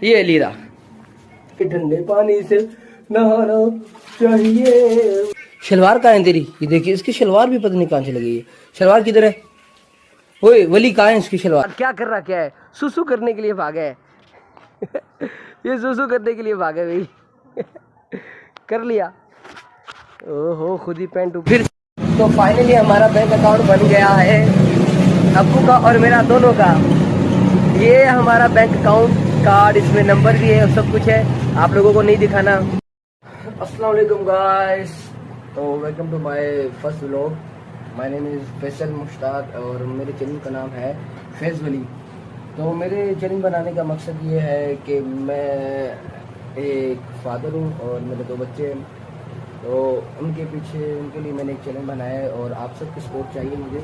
ये लीरा कि ठंडे पानी से नहाना चाहिए। शलवार कहाँ है तेरी? ये देखिए इसकी शलवार भी पता नहीं कहाँ से लगी है। शलवार किधर है? ओए वली कहाँ है इसकी शलवार? क्या कर रहा, क्या है? सुसु करने के लिए भागा है। ये सुसु करने के लिए भागे भाई। कर लिया। ओहो खुद ही पैंट फिर। तो फाइनली हमारा बैंक अकाउंट बन गया है, अब्बू का और मेरा दोनों का। ये हमारा बैंक अकाउंट कार्ड, इसमें नंबर भी है और सब कुछ है, आप लोगों को नहीं दिखाना। अस्सलाम वालेकुम गाइस, तो welcome to my first vlog. My name is Faisal Mushtaq और मेरे चैनल का नाम है फैज़ वली। तो मेरे चैनल बनाने का मकसद ये है कि मैं एक फादर हूँ और मेरे 2 बच्चे हैं, तो उनके लिए मैंने एक चैनल बनाया है और आप सबकी सपोर्ट चाहिए मुझे।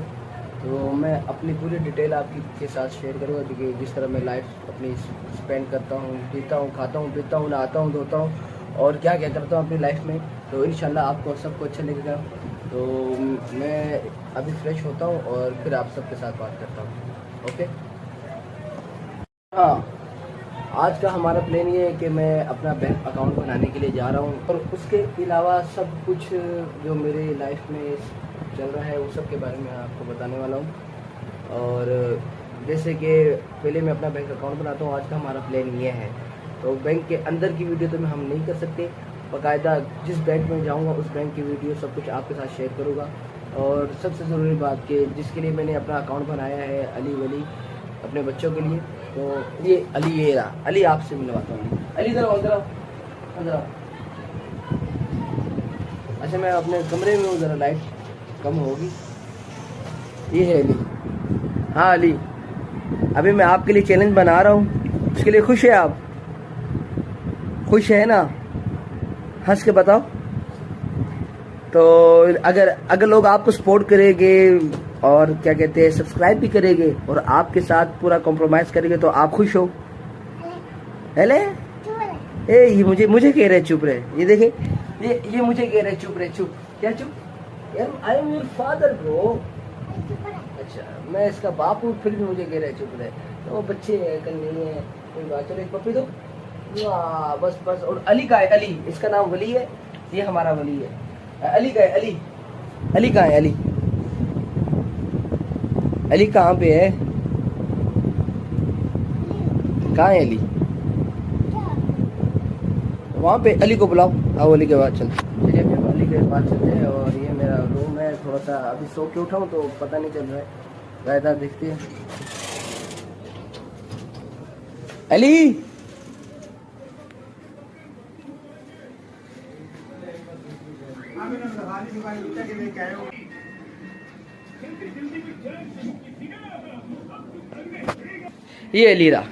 तो मैं अपनी पूरी डिटेल आपकी के साथ शेयर करूँगा, क्योंकि जिस तरह मैं लाइफ अपनी स्पेंड करता हूँ, जीता हूँ, खाता हूँ, पीता हूँ, नहाता हूँ, धोता हूँ और क्या क्या करता हूँ अपनी लाइफ में। तो इंशाल्लाह आपको सबको अच्छा लगेगा। तो मैं अभी फ्रेश होता हूँ और फिर आप सबके साथ बात करता हूँ। ओके। हाँ, आज का हमारा प्लान ये है कि मैं अपना बैंक अकाउंट बनाने के लिए जा रहा हूँ और उसके अलावा सब कुछ जो मेरे लाइफ में चल रहा है वो सब के बारे में आपको बताने वाला हूँ। और जैसे कि पहले मैं अपना बैंक अकाउंट बनाता हूँ, आज का हमारा प्लान ये है। तो बैंक के अंदर की वीडियो तो मैं हम नहीं कर सकते, बाकायदा जिस बैंक में जाऊँगा उस बैंक की वीडियो सब कुछ आपके साथ शेयर करूँगा। और सबसे ज़रूरी बात कि जिसके लिए मैंने अपना अकाउंट बनाया है, अली वली, अपने बच्चों के लिए। तो ये अली, ये रहा अली, आपसे मिलवाता हूँ। अली इधर आओ, इधर आओ, इधर आओ। अच्छा मैं अपने कमरे में हूँ, ज़रा लाइट कम होगी। ये है अली। हाँ अली, अभी मैं आपके लिए चैलेंज बना रहा हूँ, उसके लिए खुश है आप? खुश है ना? हंस के बताओ। तो अगर लोग आपको सपोर्ट करेंगे और क्या कहते हैं सब्सक्राइब भी करेंगे और आपके साथ पूरा कॉम्प्रोमाइज़ करेंगे तो आप खुश हो? हेले ए, ये मुझे कह रहे चुप रहे। ये देखे, ये मुझे कह रहे चुप रहे। चुप क्या चुप? यार I am your father bro. अच्छा मैं इसका बाप हूँ फिर भी मुझे कह रहे चुप रहे। तो बच्चे हैं, कल नहीं है, कोई बात। चलो एक पप्पी दो। वाह बस बस। और अली का है, अली, इसका नाम वली है, ये हमारा वली है। अली का है, अली, अली कहाँ है? अली, अली कहाँ पे है? कहाँ है अली? वहाँ पे। अली को बुलाओ, आओ अली के बाद चलते। चलिए फिर अली के पास चलते हैं। और ये मेरा रूम है, थोड़ा सा अभी सो के उठा हूँ तो पता नहीं चल रहा है, गायदा दिखती है। अली ये अली रहा।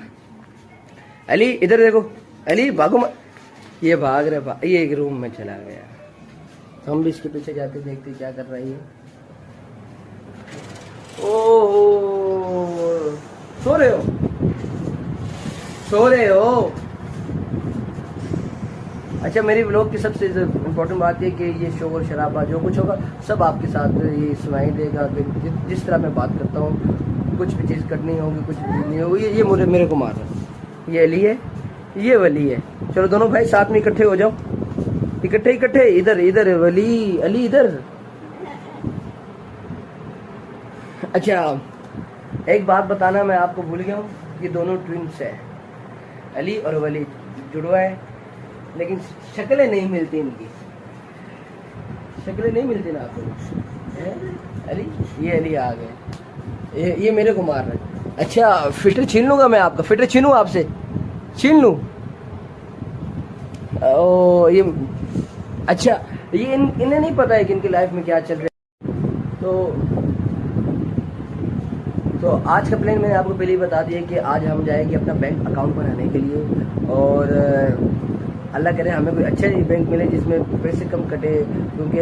अली इधर देखो, अली भागो मत। ये भाग रहे, ये एक रूम में चला गया। तो हम भी इसके पीछे जाते देखते क्या कर रही है। ओह सो रहे हो, सो रहे हो? अच्छा मेरी व्लॉग की सबसे इम्पोर्टेंट बात है कि ये शोर शराबा जो कुछ होगा सब आपके साथ ये सुनाई देगा। जिस तरह मैं बात करता हूँ, कुछ भी चीज़ करनी होगी, कुछ भी नहीं होगी। ये मेरे को मार रहा है। ये अली है, ये वली है। चलो दोनों भाई साथ में इकट्ठे हो जाओ, इकट्ठे। इधर इधर वली, अली इधर। अच्छा एक बात बताना मैं आपको भूल गया हूँ, ये दोनों ट्विंस है, अली और वली जुड़वा है, लेकिन शक्लें नहीं मिलती, इनकी शक्लें नहीं मिलती ना आपको। अली, ये अली आ गए, ये मेरे को मार रहे हैं। अच्छा फिल्टर छीन लूँगा मैं आपका, फिल्टर छीनूँ आपसे, छीन लूँ? ओ ये अच्छा, ये इन्हें नहीं पता है कि इनकी लाइफ में क्या चल रहा है। तो आज का प्लान मैंने आपको पहले ही बता दिया कि आज हम जाएंगे अपना बैंक अकाउंट बनाने के लिए। और अल्लाह करे हमें कोई अच्छा बैंक मिले जिसमें पैसे कम कटे, क्योंकि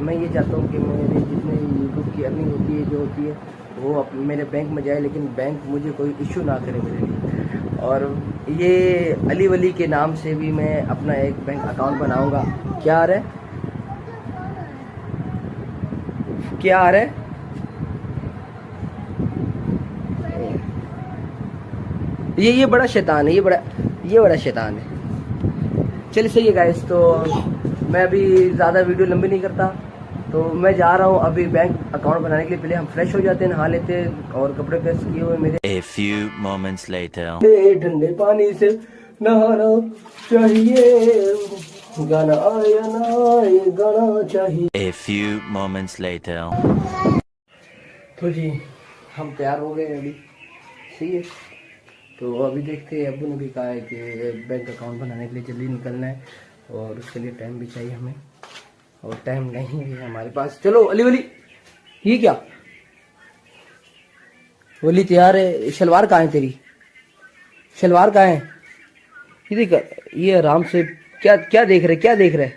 मैं ये चाहता हूँ कि मेरी जितनी यूट्यूब की अर्निंग होती है, जो होती है वो मेरे बैंक में जाए, लेकिन बैंक मुझे कोई इशू ना करे मेरे लिए। और ये अली वली के नाम से भी मैं अपना एक बैंक अकाउंट बनाऊँगा। क्या आ रहा है, क्या आ रहा है? ये बड़ा शैतान है, ये बड़ा शैतान है। चलिए सही है गाइस, तो मैं अभी ज़्यादा वीडियो लंबी नहीं करता, तो मैं जा रहा हूँ अभी बैंक अकाउंट बनाने के लिए। पहले हम फ्रेश हो जाते हैं, नहा लेते हैं और कपड़े प्रेस किए हुए मेरे। A few moments later. ठंडे पानी से नहाना चाहिए, गाना आया ना आए गाना चाहिए। A few moments later. तो जी हम तैयार हो गए अभी, सही है। तो अभी देखते हैं, अब्बू ने भी कहा है कि बैंक अकाउंट बनाने के लिए जल्दी निकलना है और उसके लिए टाइम भी चाहिए हमें, और टाइम नहीं है हमारे पास। चलो अली वली, ये क्या वली तैयार है? शलवार कहाँ है तेरी? शलवार कहाँ है? ये देख, ये आराम से क्या क्या देख रहे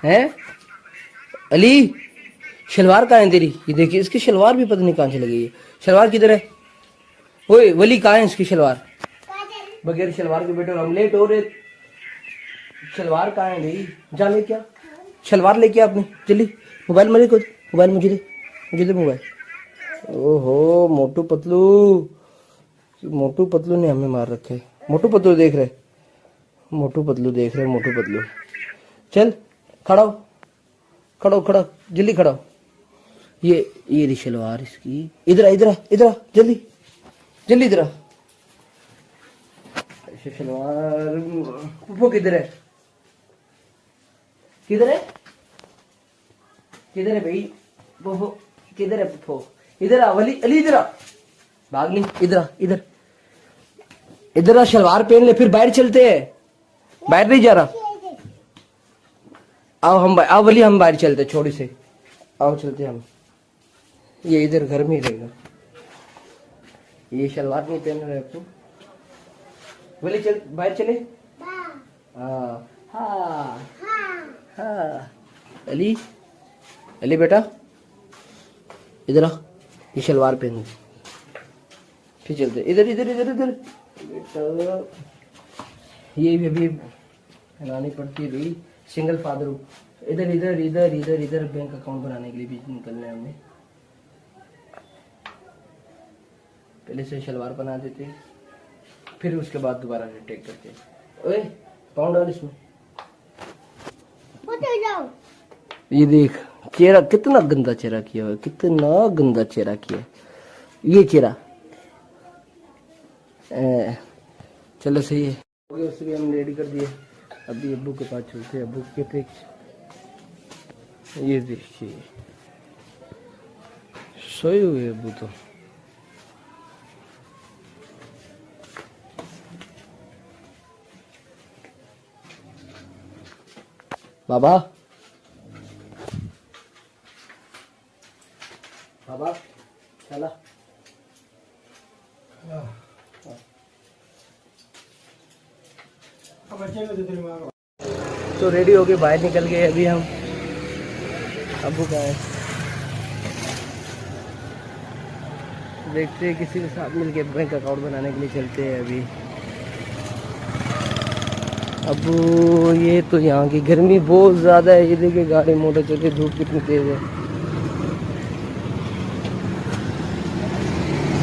हैं? अली शलवार कहाँ है तेरी? ये देखिए, इसकी शलवार भी पता नहीं कहाँ से लगी है। शलवार किधर है? ओए वली कहाँ है इसकी शलवार? बगैर शलवार के बैठे हम लेट हो रहे। शलवार कहाँ है भाई? जा ले, क्या शलवार लेके अपनी जल्दी। मोबाइल मेरे को, मोबाइल मुझे दे मोबाइल। ओहो मोटू पतलू ने हमें मार रखे। मोटू पतलू देख रहे, मोटू पतलू। चल खड़ा हो जल्दी खड़ा हो। ये रही शलवार इसकी। इधर आ जल्दी इधर आ। शलवार पुप्पो किधर है भाई? पुप्पो किधर है? पुप्पो इधर आ। वली अली इधर आ, भाग नहीं। इधर आ, शलवार पहन ले, फिर बाहर चलते हैं। बाहर नहीं जा रहा, आओ वली हम बाहर चलते, छोड़ी से आओ चलते हम। ये इधर घर में ही रहेगा, ये शलवार नहीं पहन रहे आपको। बोले चल बाहर चले। हाँ अली बेटा इधर आ, ये शलवार पहन फिर चलते। इधर बेटा, ये भी अभी बनानी पड़ती है भाई, सिंगल फादर। इधर बैंक अकाउंट बनाने के लिए भी निकलना है हमें। पहले से शलवार बना देते, फिर उसके बाद दोबारा टेक करते। ओए पाउंड डाल इसमें। ये देख चेहरा, कितना गंदा चेहरा किया हुआ है, ये चेहरा। चलो सही है, उसे भी हम रेडी कर दिए। अभी अब्बू के पास चलते हैं, अब्बू के पे। ये देखिए सोए हुए अब्बू तो। बाबा चला। तो रेडी हो के बाहर निकल गए अभी हम। अब्बू का है, देखते हैं किसी के साथ मिलके बैंक अकाउंट बनाने के लिए चलते हैं अभी। अब्बू ये तो यहाँ की गर्मी बहुत ज़्यादा है, ये देखिए गाड़ी मोटर चलती, धूप कितनी तेज़ है।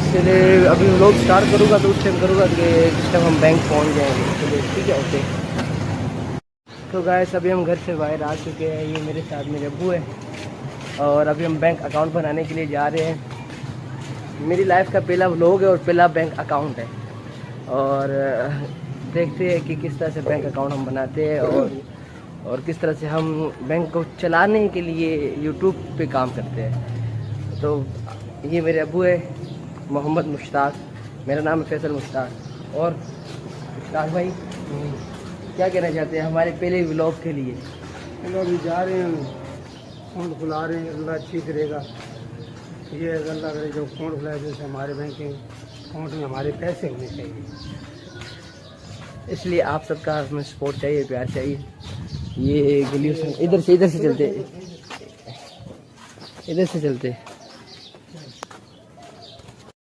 चले अभी व्लॉग स्टार्ट करूँगा तो उस टाइम करूँगा कि जिस टाइम हम बैंक पहुँच जाएंगे। चलिए ठीक है, ओके। तो गाइस अभी हम घर से बाहर आ चुके हैं, ये मेरे साथ मेरे अब्बू है और अभी हम बैंक अकाउंट बनाने के लिए जा रहे हैं। मेरी लाइफ का पहला व्लॉग है और पहला बैंक अकाउंट है, और देखते हैं कि किस तरह से बैंक अकाउंट हम बनाते हैं और किस तरह से हम बैंक को चलाने के लिए यूट्यूब पे काम करते हैं। तो ये मेरे अब्बू है मोहम्मद मुश्ताक, मेरा नाम है फैसल मुश्ताक। और मुश्ताक भाई क्या कहना चाहते हैं हमारे पहले व्लॉग के लिए? अभी जा रहे हैं, अकाउंट खुला रहे हैं, अल्लाह ठीक रहेगा। ये अल्लाह करे जो अकाउंट खुलाए जैसे हमारे बैंकिंग अकाउंट में हमारे पैसे होने चाहिए, इसलिए आप सबका हमें सपोर्ट चाहिए, प्यार चाहिए। ये गलियों से इधर से चलते,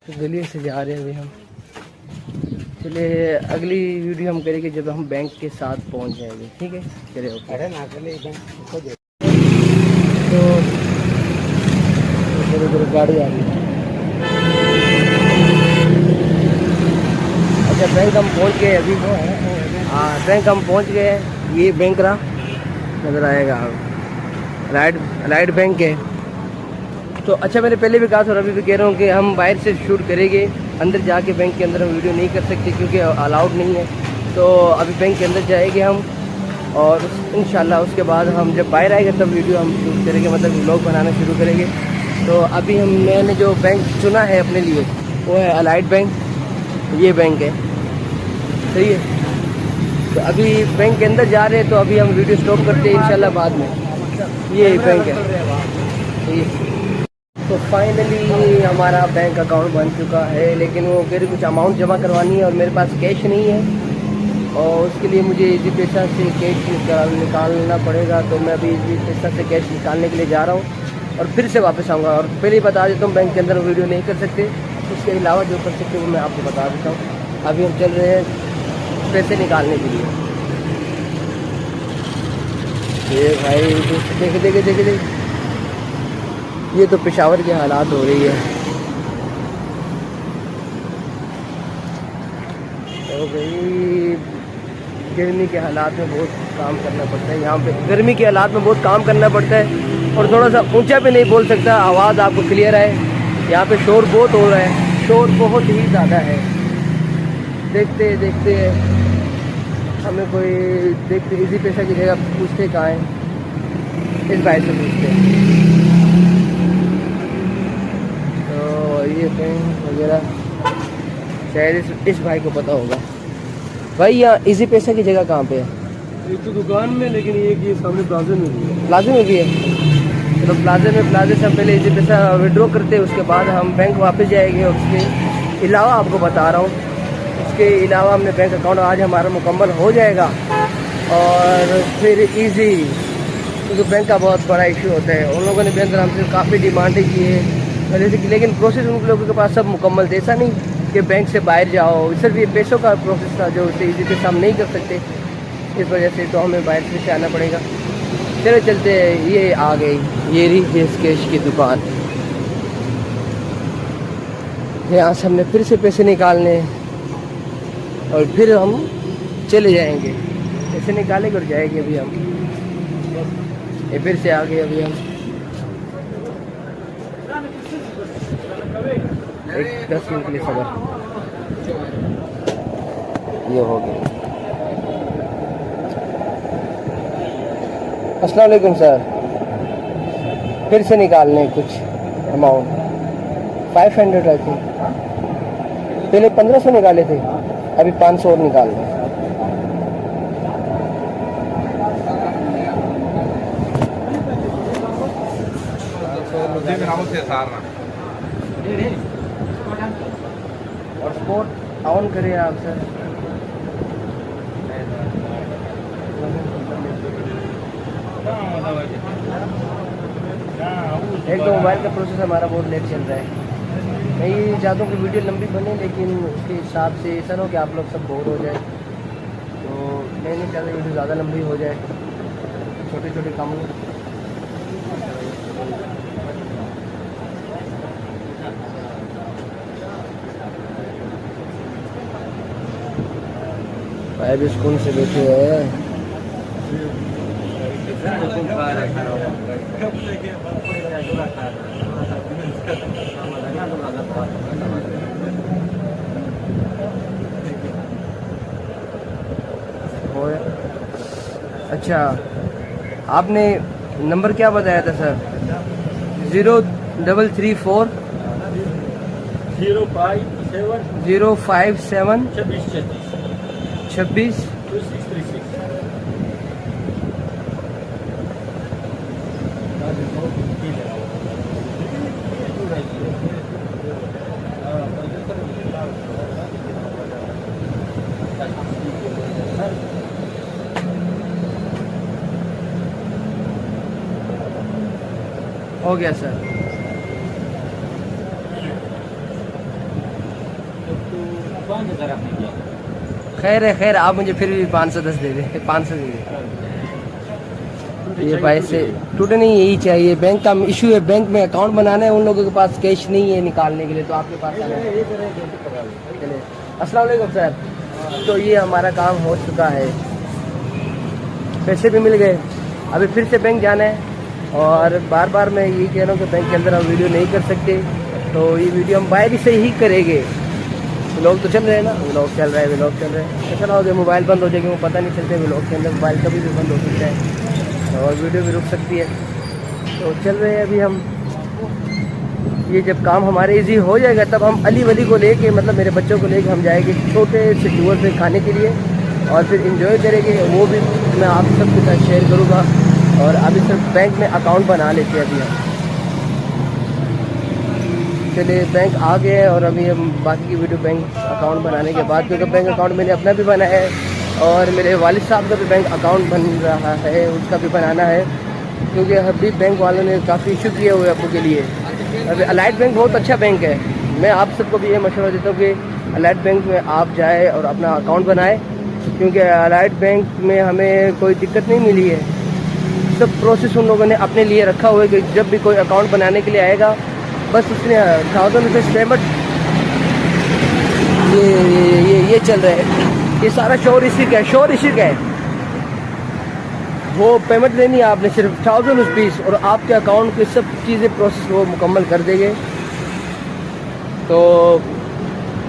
तो गलियों से जा रहे हैं अभी हम। चलिए अगली वीडियो हम करेंगे जब हम बैंक के साथ पहुंच जाएंगे, ठीक है? चलिए ओके। अरे ना चले तो गाड़ी आ गई। बैंक हम पहुंच गए अभी। हाँ बैंक हम पहुंच गए हैं। ये बैंक रहा, नज़र आएगा राइट बैंक है। तो अच्छा मैंने पहले भी कहा था और अभी भी कह रहा हूँ कि हम बाहर से शूट करेंगे, अंदर जाके बैंक के अंदर हम वीडियो नहीं कर सकते क्योंकि अलाउड नहीं है। तो अभी बैंक के अंदर जाएंगे हम और इंशाल्लाह उसके बाद हम जब बाहर आएंगे तब वीडियो हम शूट करेंगे, मतलब व्लॉग बनाना शुरू करेंगे। तो अभी मैंने जो बैंक चुना है अपने लिए वो है अलाइड बैंक, ये बैंक है, सही है। तो अभी बैंक के अंदर जा रहे हैं, तो अभी हम वीडियो स्टॉप करते हैं इंशाल्लाह बाद में। ये बैंक है, ये। तो फाइनली हमारा बैंक अकाउंट बन चुका है, लेकिन वो फिर कुछ अमाउंट जमा करवानी है और मेरे पास कैश नहीं है और उसके लिए मुझे इजी पैसा से कैश निकालना पड़ेगा। तो मैं अभी इजी पैसा से कैश निकालने के लिए जा रहा हूँ और फिर से वापस आऊँगा। और पहले ही बता देता हूँ बैंक के अंदर वीडियो नहीं कर सकते, उसके अलावा जो कर सकते वो मैं आपको बता देता हूँ। अभी हम चल रहे हैं पैसे निकालने के लिए। ये भाई देखे ये तो पेशावर के हालात हो रही है। तो भाई गर्मी के हालात में बहुत काम करना पड़ता है यहाँ पे, गर्मी के हालात में बहुत काम करना पड़ता है। और थोड़ा सा ऊंचा पे नहीं बोल सकता, आवाज़ आपको क्लियर है। यहाँ पे शोर बहुत हो रहा है, शोर बहुत ही ज़्यादा है। देखते हमें कोई देखते इजी पैसा की जगह पूछते कहाँ है, इस भाई से पूछते हैं। तो ये बैंक वगैरह शायद इस भाई को पता होगा। भाई यहाँ इजी पैसा की जगह कहाँ पे है? एक तो दुकान में, लेकिन ये सामने प्लाजा में भी है। प्लाजे में भी है। तो प्लाजे से हम पहले इजी पैसा विड्रॉ करते हैं, उसके बाद हम बैंक वापस जाएंगे। उसके अलावा आपको बता रहा हूँ, उसके अलावा हमने बैंक अकाउंट आज हमारा मुकम्मल हो जाएगा और फिर इजी, क्योंकि बैंक का बहुत बड़ा इशू होता है। उन लोगों ने बैंक हमसे काफ़ी डिमांडें की है पहले से, लेकिन प्रोसेस उन लोगों के पास सब मुकम्मल थे। ऐसा नहीं कि बैंक से बाहर जाओ, सिर्फ ये पैसों का प्रोसेस था जो उसे इजी पैसा हम नहीं कर सकते, इस वजह से तो हमें बाहर से आना पड़ेगा। चलते ये आ गई, ये रही कैश की दुकान। यहाँ से हमने फिर से पैसे निकालने और फिर हम चले जाएंगे, पैसे निकालेंगे और जाएंगे। अभी हम ये फिर से आ गए। अभी हम 10 मिनट के लिए सबर, ये हो गया। अस्सलाम वालेकुम सर, फिर से निकालने कुछ अमाउंट 500 आई थिंक, पहले 1500 निकाले थे, अभी 500 और निकाल रहे। और स्पोर्ट ऑन करें आप सर। एक तो मोबाइल का प्रोसेस हमारा बहुत लेट चल रहा है। मैं ये चाहता हूँ कि वीडियो लंबी बने, लेकिन उसके हिसाब से ऐसा ना हो कि आप लोग सब बोर हो जाए। तो मैं नहीं चाहता वीडियो ज़्यादा लंबी हो जाए, छोटे छोटे काम भाई भी सुकून से बैठे हैं। अच्छा, आपने नंबर क्या बताया था सर? 0334 057 26 हो गया सर। खैर है, खैर आप मुझे फिर भी 510 दे दें, 500 दे दें। ये भाई से टूटे नहीं, यही चाहिए। बैंक का इशू है, बैंक में अकाउंट बनाना है, उन लोगों के पास कैश नहीं है निकालने के लिए, तो आपके पास आना है। चलिए, अस्सलाम वालेकुम सर। तो ये हमारा काम हो चुका है, पैसे भी मिल गए। अभी फिर से बैंक जाना है और बार बार मैं यही कह रहा हूँ कि बैंक के अंदर हम वीडियो नहीं कर सकते, तो ये वीडियो हम बाहर से ही करेंगे। व्लॉग तो चल रहे हैं ना, व्लॉग चल रहा है, व्लॉग चल रहे हैं। ऐसा ना हो कि मोबाइल बंद हो जाएगी, वो पता नहीं चलते व्लॉग के अंदर मोबाइल कभी भी बंद हो सकता है और वीडियो भी रुक सकती है। तो चल रहे हैं अभी हम, ये जब काम हमारे इजी हो जाएगा तब हम अली वली को लेके, मतलब मेरे बच्चों को लेके हम जाएंगे छोटे से टूर पे खाने के लिए और फिर एंजॉय करेंगे। वो भी मैं आप सबके साथ शेयर करूँगा। और अभी सिर्फ बैंक में अकाउंट बना लेते हैं अभी हम। चलिए बैंक आ गए हैं और अभी हम बाकी की वीडियो बैंक अकाउंट बनाने के बाद, क्योंकि बैंक अकाउंट मैंने अपना भी बनाया है और मेरे वालिद साहब का भी बैंक अकाउंट बन रहा है, उसका भी बनाना है, क्योंकि अभी बैंक वालों ने काफ़ी इशू किए हुए आपको के लिए। अभी अलाइड बैंक बहुत अच्छा बैंक है, मैं आप सबको भी ये मशवरा देता हूँ कि अलाइड बैंक में आप जाए और अपना अकाउंट बनाए, क्योंकि अलाइड बैंक में हमें कोई दिक्कत नहीं मिली है। सब प्रोसेस उन लोगों ने अपने लिए रखा हुआ है कि जब भी कोई अकाउंट बनाने के लिए आएगा बस उसने 1000 रुपये पेमेंट, ये चल रहा है, ये सारा शोर इसी का है, शोर इसी का है। वो पेमेंट देनी है आपने सिर्फ 1000 रुपीज़ और आपके अकाउंट की सब चीज़ें प्रोसेस वो मुकम्मल कर देंगे। तो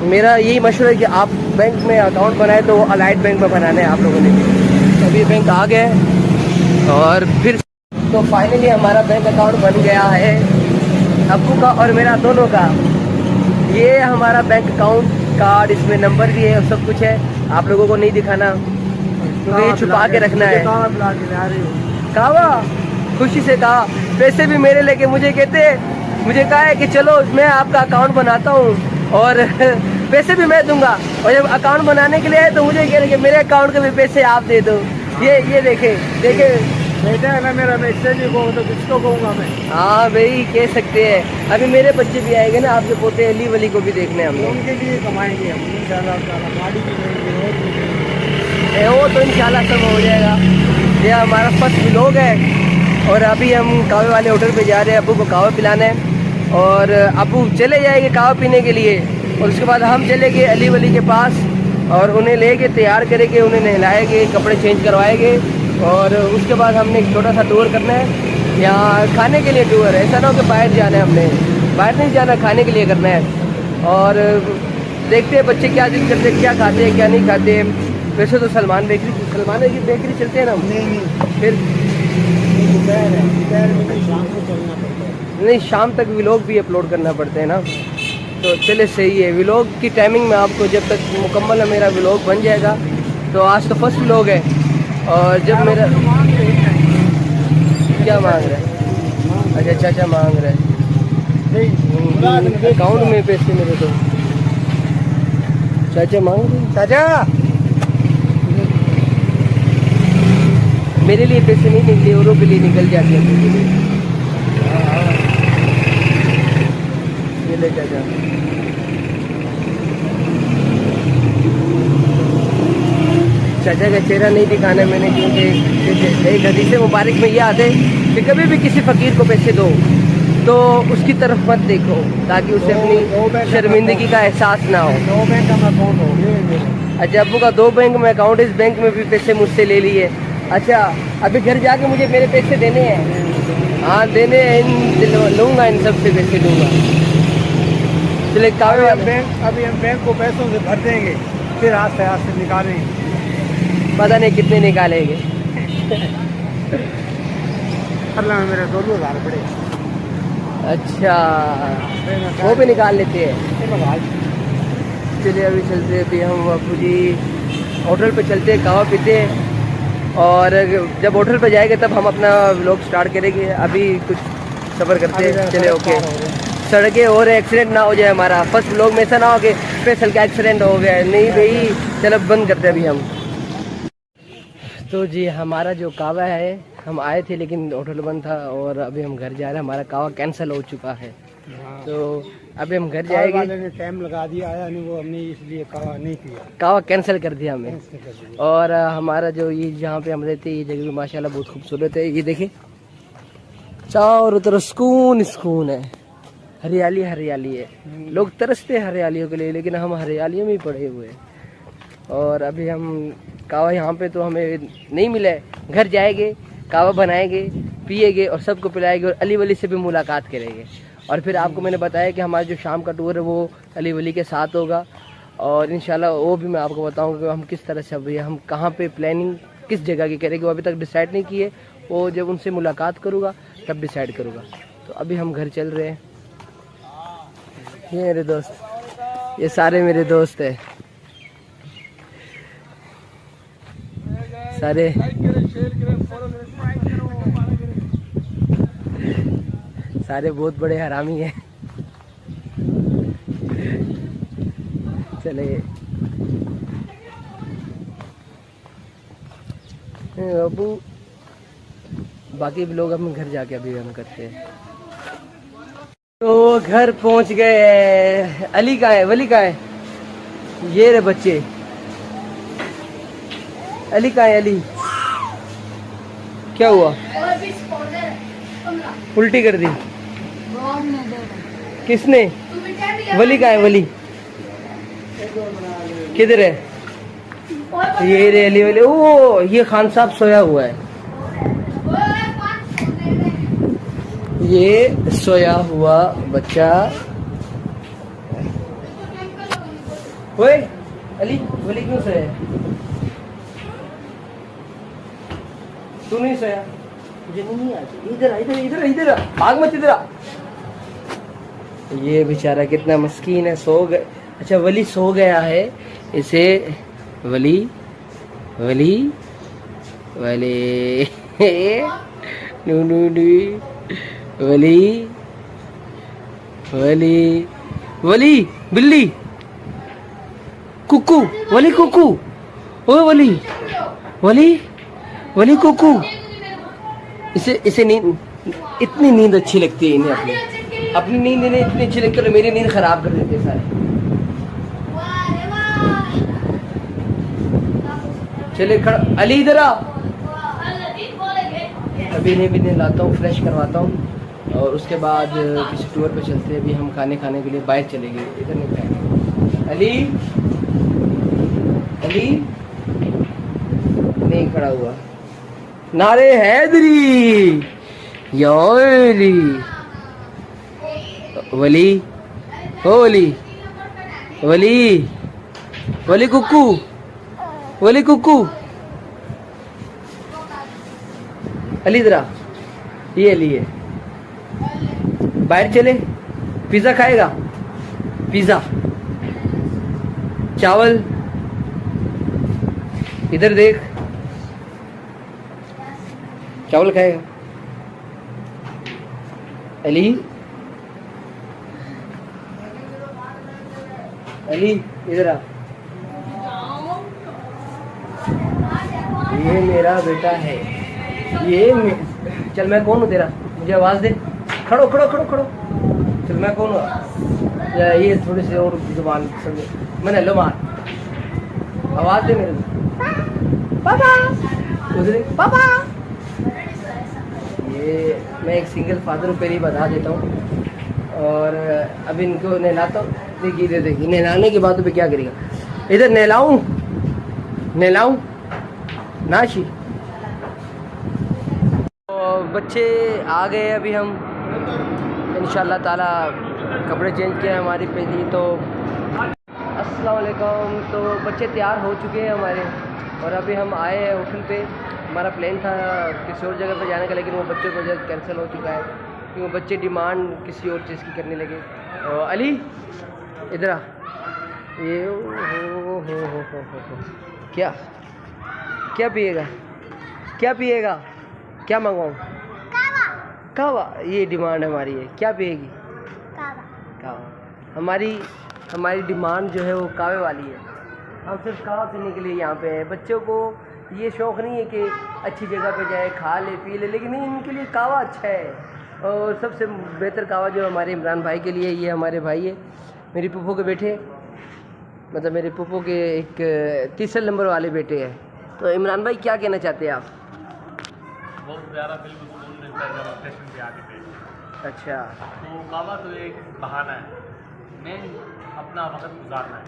मेरा यही मशवरा है कि आप बैंक में अकाउंट बनाए तो वो अलाइड बैंक में बनाना है आप लोगों ने। अभी बैंक आ गए और फिर तो फाइनली हमारा बैंक अकाउंट बन गया है, अब्बू का और मेरा दोनों का। ये हमारा बैंक अकाउंट कार्ड, इसमें नंबर भी है और सब कुछ है, आप लोगों को नहीं दिखाना क्योंकि ये छुपा के रखना है। कहा खुशी से कहा, पैसे भी मेरे लेके मुझे कहा है कि चलो मैं आपका अकाउंट बनाता हूँ और पैसे भी मैं दूंगा। और जब अकाउंट बनाने के लिए आए तो मुझे कह रहे कि मेरे अकाउंट के भी पैसे आप दे दो। ये देखे बेटा है ना मेरा, मैं इससे भी कहूँ तो किसको कहूँगा मैं। हाँ भाई कह सकते हैं। अभी मेरे बच्चे भी आएंगे ना, आपके पोते अली वली को भी देखने हम लोग, उनके लिए कमाएंगे हम इंशाल्लाह ताला, गाड़ी भी लेंगे और भी लेंगे। वो तो इंशाल्लाह सब हो जाएगा। ये हमारा फर्स्ट व्लॉग है और अभी हम कावे वाले होटल पे जा रहे हैं, अब्बू को कावा पिलाना है और अब्बू चले जाएंगे कावा पीने के लिए और उसके बाद हम चलेंगे अली वली के पास और उन्हें लेके तैयार करेंगे, उन्हें नहलाएंगे, कपड़े चेंज करवाएंगे और उसके बाद हमने एक छोटा सा टूर करना है, यहाँ खाने के लिए टूर है। ऐसा ना हो कि बाहर जाना है, हमने बाहर नहीं जाना, खाने के लिए करना है। और देखते हैं बच्चे क्या जिद करते हैं, क्या खाते हैं क्या नहीं खाते। वैसे तो सलमान की बेकरी चलते हैं ना हम। नहीं फिर दोपहर है, दोपहर में नहीं, शाम को चलना पड़ता है। नहीं, शाम तक व्लॉग भी अपलोड करना पड़ते हैं ना। तो चले सही है, व्लॉग की टाइमिंग में आपको जब तक मुकम्मल मेरा व्लॉग बन जाएगा। तो आज तो फर्स्ट व्लॉग है और जब मेरा क्या मांग रहा है? अच्छा चाचा मांग रहा है अकाउंट में पैसे मेरे तो चाचा मांग रहे। चाचा मेरे लिए पैसे नहीं निकले, औरों के लिए निकल जाते हैं मेरे लिए। ये ले चाचा, चाचा का चेहरा नहीं दिखाना मैंने, क्योंकि एक हदीस मुबारक में ये आते कि कभी भी किसी फ़कीर को पैसे दो तो उसकी तरफ मत देखो ताकि उसे अपनी शर्मिंदगी का एहसास ना हो। 2 बैंक का अकाउंट हो गया। अच्छा, अब्बू का 2 बैंक में अकाउंट, इस बैंक में भी पैसे मुझसे ले लिए। अच्छा, अभी घर जाके मुझे मेरे पैसे देने हैं। हाँ देने हैं, लूँगा इन सब से पैसे लूँगा। चले कावे वाले अभी हम बैंक को पैसों से भर देंगे, फिर हाथ से निकालेंगे, पता नहीं कितने निकालेंगे। अल्लाह में मेरे 2,000 पड़े। अच्छा, वो भी निकाल लेते हैं। चलिए अभी चलते हैं, अभी हम बापू जी होटल पे चलते हैं, कावा पीते हैं और जब होटल पे जाएंगे तब हम अपना व्लॉग स्टार्ट करेंगे। अभी कुछ सफ़र करते हैं। चले ओके, सड़कें और एक्सीडेंट ना हो जाए हमारा। फर्स्ट व्लॉग में ऐसा ना हो कि स्पेशल का एक्सीडेंट हो गया। नहीं भाई, चलो बंद करते हैं अभी हम। तो जी हमारा जो कावा है, हम आए थे लेकिन होटल बंद था और अभी हम घर जा रहे हैं, हमारा कावा कैंसिल हो चुका है। तो अभी हम घर जाएंगे। वाले ने टाइम लगा दिया, आया नहीं वो, हमने इसलिए कावा नहीं किया, कावा कैंसिल कर दिया हमने। और हमारा जो ये जहाँ पे हम रहते हैं ये जगह भी माशाल्लाह बहुत खूबसूरत है। ये देखिए चारों तरफ सुकून है, हरियाली है। लोग तरसते हैं हरियालियों के लिए, लेकिन हम हरियालियों में ही पड़े हुए हैं। और अभी हम कावा यहाँ पे तो हमें नहीं मिला है, घर जाएंगे, कावा बनाएंगे, पिएंगे और सबको पिलाएंगे और अली वली से भी मुलाकात करेंगे। और फिर आपको मैंने बताया कि हमारा जो शाम का टूर है वो अली वली के साथ होगा और इंशाल्लाह वो भी मैं आपको बताऊंगा कि हम किस तरह से अभी हम कहाँ पे प्लानिंग किस जगह की करेंगे, वो अभी तक डिसाइड नहीं किए, वो जब उनसे मुलाकात करूँगा तब डिसाइड करूँगा। तो अभी हम घर चल रहे हैं। ये मेरे दोस्त, ये सारे मेरे दोस्त हैं, सारे सारे बहुत बड़े हरामी हैं। चले बाबू, बाकी भी लोग हम घर जाके अभी हम करते हैं। तो घर पहुंच गए। अली कहाँ है, वली कहाँ है? ये रे बच्चे, अली कहाँ है? अली क्या हुआ? उल्टी कर दी किसने? वली कहाँ है? वली किधर है? ये रे अली वली। ओ ये खान साहब सोया हुआ है, ये सोया हुआ बच्चा। ओए अली वली क्यों सोया है? तू नहीं सोया? मुझे नहीं आती। इधर इधर इधर इधर भाग मत, इधर आ। ये बेचारा कितना मस्कीन है, सो गए। अच्छा वली सो गया है, इसे वली वली वली नू नू नू वली वली वली बिल्ली कुकू, वली कुकू, ओ वली वली वली कुकू। इसे नींद, इतनी नींद अच्छी लगती है इन्हें, अपनी नींद इन्हें इतनी अच्छी लगती है, मेरी नींद खराब कर देते हैं सारे। चले खड़ा, अली इधर आ। अभी इन्हें भी नहलाता हूँ, फ्रेश करवाता हूँ और उसके बाद किसी टूर पे चलते हैं। अभी हम खाने के लिए बाहर चलेंगे, इधर नहीं खाएंगे। अली अली नहीं खड़ा हुआ। नारे हैदरी या अली वली, ओ वली वली वली कुकू, वली कुकू। अली इधर आ, ये अली है। बाहर चले, पिज़्ज़ा खाएगा? पिज़्ज़ा, चावल, इधर देख, चावल खाएगा? अली अली इधर आ। ये मेरा बेटा है, चल मैं कौन हूँ तेरा, मुझे आवाज दे। खड़ो खड़ो खड़ो खड़ो, चल मैं कौन हूँ? ये थोड़ी सी और जुबान समझे, मैंने लो मार, आवाज दे मेरे पापा, उधर पापा। ये मैं एक सिंगल फादर हूँ, पहले ही बता देता हूँ। और अभी इनको नहलाता हूँ। देखिए इधर देखिए, नहलाने के बाद तो क्या करेगा? इधर नहलाऊं नहलाऊं नाशी। तो बच्चे आ गए, अभी हम इंशाल्लाह ताला कपड़े चेंज किए हमारी पहली। तो अस्सलाम वालेकुम। तो बच्चे तैयार हो चुके हैं हमारे और अभी हम आए हैं होटल पे। हमारा प्लान था किसी और जगह पे जाने का, लेकिन वो बच्चों की वजह से कैंसिल हो चुका है क्योंकि वो बच्चे डिमांड किसी और चीज़ की करने लगे। अली इधर आ। ये हो क्या क्या पिएगा? क्या पिएगा? क्या मंगवाऊँ? कावा। ये डिमांड हमारी है। क्या पिएगी? कावा। हमारी डिमांड जो है वो कावे वाली है। हम सिर्फ कावा पीने के लिए यहाँ पे हैं। बच्चों को ये शौक़ नहीं है कि अच्छी जगह पे जाए, खा ले पी ले, लेकिन नहीं, इनके लिए कावा अच्छा है। और सबसे बेहतर कावा जो हमारे इमरान भाई के लिए, ये हमारे भाई है, मेरी पुप्पो के बेटे, मतलब मेरे पुप्पो के एक तीसरे नंबर वाले बेटे हैं। तो इमरान भाई क्या कहना चाहते हैं आप? बहुत प्यारा, बिल्कुल सुकून मिलता है जब स्टेशन पे आके पे। अच्छा, तो कावा तो एक बहाना है, मेन अपना वक्त गुजारना है।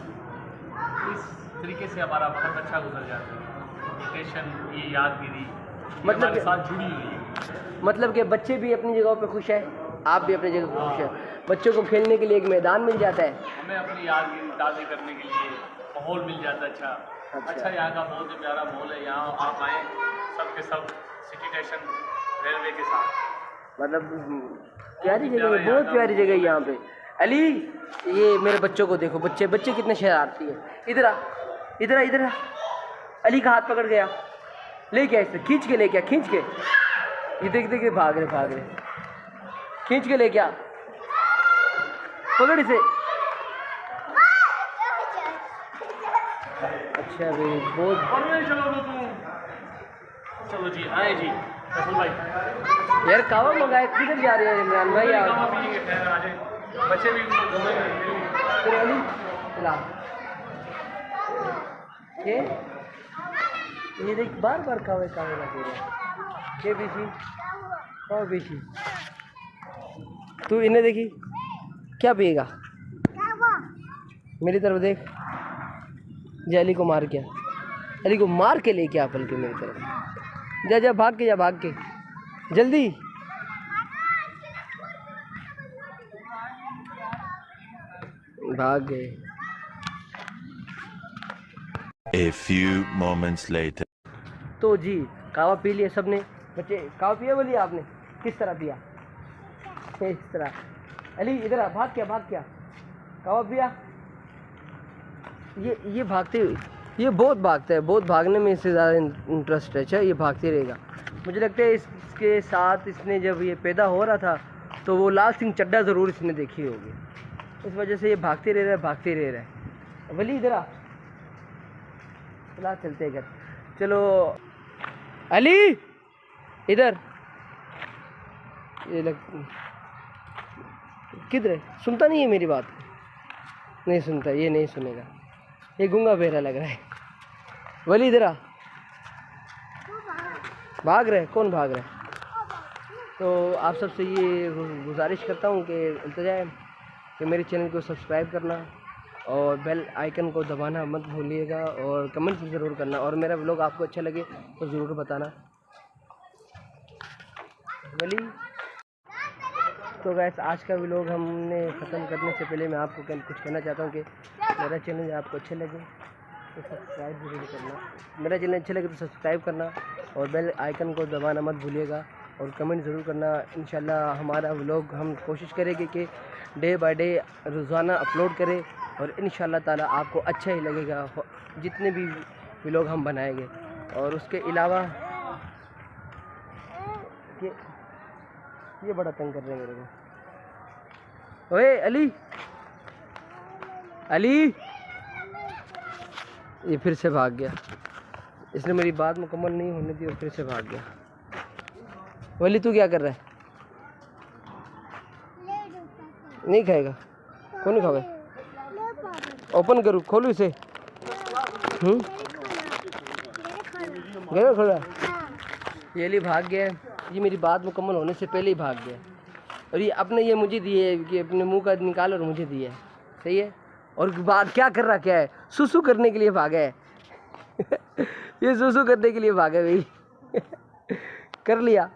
इस तरीके से हमारा वक्त अच्छा गुजर जाता है। वेकेशन, ये यादगिरी मतलब हमारे कि- साथ जुड़ी हुई है। मतलब कि बच्चे भी अपनी जगह पे खुश है, आप भी अपनी जगह पे खुश है। बच्चों को खेलने के लिए एक मैदान मिल जाता है। हमें अपनी यादगिरी ताज़ी करने के लिए माहौल मिल जाता है अच्छा यहाँ का बहुत ही प्यारा माहौल है। यहाँ आप आए सब के सब सिटी स्टेशन रेलवे के साथ, मतलब प्यारी जगह है, बहुत प्यारी जगह है यहाँ पे। अली, ये मेरे बच्चों को देखो, बच्चे कितने शरारती हैं। इधर आ, इधर आ, इधर आ। अली का हाथ पकड़ गया, ले गया इसे, खींच के ले गया, खींच के। ये देख भाग रहे, खींच के ले गया, पकड़ इसे। अच्छा भाई, बहुत चलो जी आए जी फैसल भाई, यार कावा मंगाए, किधर जा रहे हैं इमरान भाई? खाना आप पिएंगे, खैर आ जाए, बच्चे भी घूमेंगे। फिर अली चला ये देख, बार कावे लगे रहे। ये बीसी और बीसी, तू इन्हें देखी क्या पिएगा? मेरी तरफ देख, जा अली को मार के, अली को मार के लेके आ पल के मेरी तरफ। जा भाग के जल्दी। भाग गए। A few moments later. तो जी कावा पी लिया सबने। बच्चे कावा पिया बोलिए आपने? किस तरह पिया? इस तरह। अली इधर आ, भाग क्या कावा पिया? ये भागते, ये बहुत भागता है, बहुत भागने में इससे ज़्यादा इंटरेस्ट है। अच्छा, ये भागते रहेगा। मुझे लगता है इसके साथ इसने जब ये पैदा हो रहा था तो वो लाल सिंह चड्ढा ज़रूर इसने देखी होगी, इस वजह से ये भागते रह रहा है। वली इधर आ, चला चलते घर। चलो अली इधर, ये लग किधर है? सुनता नहीं है मेरी बात? नहीं सुनता, ये नहीं सुनेगा, ये गूंगा बहरा लग रहा है। वली इधर आ, भाग रहे, कौन भाग रहा है? तो आप सबसे ये गुजारिश करता हूँ कि इल्तिजा है कि मेरे चैनल को सब्सक्राइब करना और बेल आइकन को दबाना मत भूलिएगा और कमेंट ज़रूर करना, और मेरा व्लॉग आपको अच्छा लगे तो ज़रूर बताना। वली तो गैस, आज का व्लॉग हमने ख़त्म करने से पहले मैं आपको कुछ कहना चाहता हूँ कि मेरा चैनल आपको अच्छा लगे तो सब्सक्राइब ज़रूर करना, मेरा चैनल अच्छा लगे तो सब्सक्राइब करना और बेल आइकन को दबाना मत भूलिएगा और कमेंट ज़रूर करना। इंशाल्लाह हमारा व्लॉग हम कोशिश करेंगे कि डे बाय डे रोज़ाना अपलोड करें और इंशाल्लाह ताला आपको अच्छा ही लगेगा जितने भी व्लॉग हम बनाएंगे। और उसके अलावा ये बड़ा तंग कर रहे हैं मेरे को। ओए अली ये फिर से भाग गया, इसने मेरी बात मुकम्मल नहीं होने दी और फिर से भाग गया। वली तू क्या कर रहा है? नहीं खाएगा? कौन खावे? ओपन करूँ, खोलूँ इसे? गया खोला? ये अली भाग गया, ये मेरी बात मुकम्मल होने से पहले ही भाग गया और ये अपने ये मुझे दिए कि अपने मुंह का निकाल और मुझे दिया है। सही है। और बात क्या कर रहा, क्या है? सुसु करने के लिए भागा है ये सुसु करने के लिए भागा भाई कर लिया।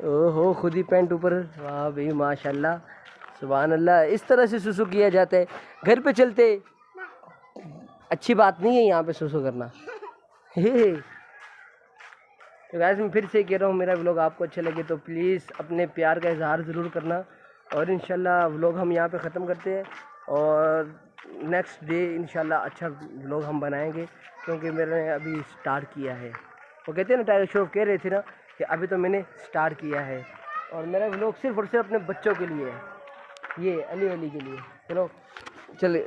ओहो, खुद ही पैंट ऊपर। वाह भाई माशाल्लाह, सुभान अल्लाह। इस तरह से सुसु किया जाता है घर पे चलते। अच्छी बात नहीं है यहाँ पे सुसु करना तो गाइस मैं फिर से कह रहा हूँ, मेरा व्लॉग आपको अच्छा लगे तो प्लीज़ अपने प्यार का इजहार ज़रूर करना और इंशाल्लाह व्लॉग हम यहाँ पे ख़त्म करते हैं और नेक्स्ट डे इंशाल्लाह अच्छा व्लॉग हम बनाएंगे क्योंकि मैंने अभी स्टार्ट किया है। वो कहते हैं ना, टाइगर श्रॉफ कह रहे थे ना कि अभी तो मैंने स्टार्ट किया है और मेरा व्लॉग सिर्फ और सिर्फ अपने बच्चों के लिए है, ये अली के लिए। चलो चले,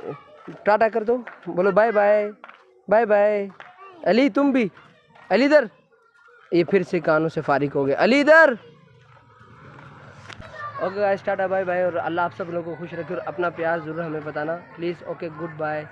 टाटा कर दो, बोलो bye bye bye bye. Ali तुम भी, अली इधर, ये फिर से कानों से फारिग हो गए। अली इधर। Okay guys, tata bye bye और अल्लाह आप सब लोगों को खुश रखे और अपना प्यार ज़रूर हमें बताना प्लीज़। Okay, good bye.